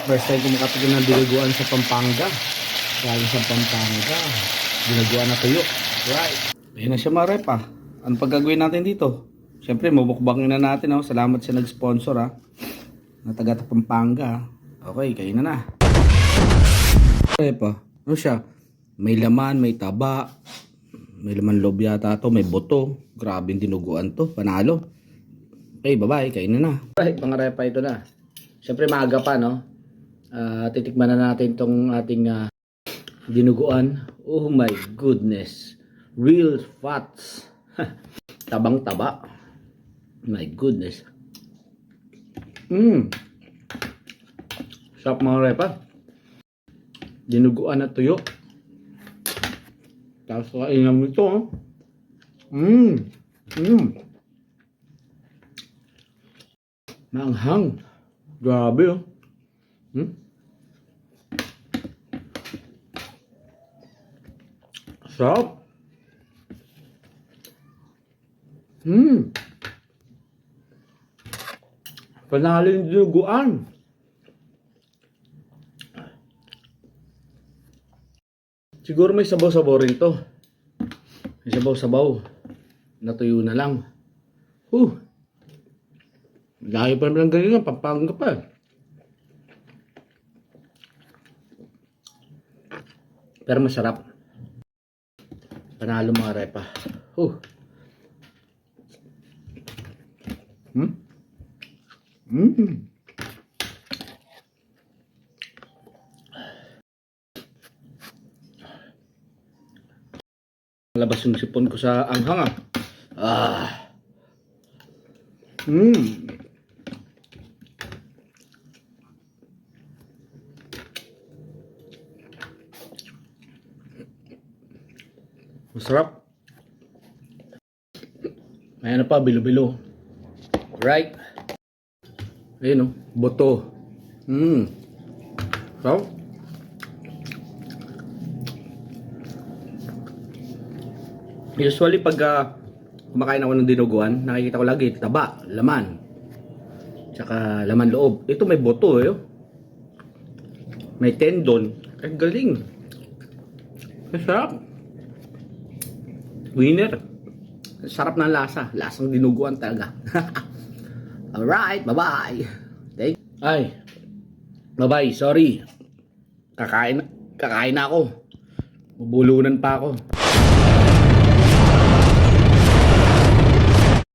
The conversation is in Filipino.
First time ko makatikim ng dinuguan sa Pampanga. Galing sa Pampanga. Dinuguan na tuyo. Right. Ayun na siya mga rep ah. Ano paggagawin natin dito? Siyempre, mabukbangin na natin. Oh. Salamat sa nag-sponsor ah. Na taga Pampanga. Okay, kain na na. Rep ah. Ano siya? May laman, may taba. May laman loob yata to. May buto. Grabe yung dinuguan to. Panalo. Okay, bye-bye. Kain na na. Right, mga rep ito na. Siyempre, maaga pa, no? Titikman na natin tong ating dinuguan. Oh my goodness. Real fats. Tabang taba. My goodness. Sarap mga repa. Dinuguan na tuyo. Tapos kainam ito. Maanghang. Grabe oh. Sarap. Panalo yung dinuguan. Siguro may sabaw-sabaw rin to. May sabaw-sabaw. Natuyo na lang. Layo pa naman ng ganyan. Pampanga pa. Pero masarap. Panalo mga repa. Labas yung sipon ko sa anghang ah. Masarap. May ano pa, bilo-bilo. Right. Ayun o, boto. So, usually pag kumakain ako ng dinuguan, nakikita ko lagi taba, laman, tsaka laman loob. Ito may boto eh. May tendon. Ang galing. Masarap. Winner. Sarap ng lasa. Lasang dinuguan talaga. Alright, bye-bye. Ay, bye-bye, sorry. Kakain na ako. Bubulunan pa ako.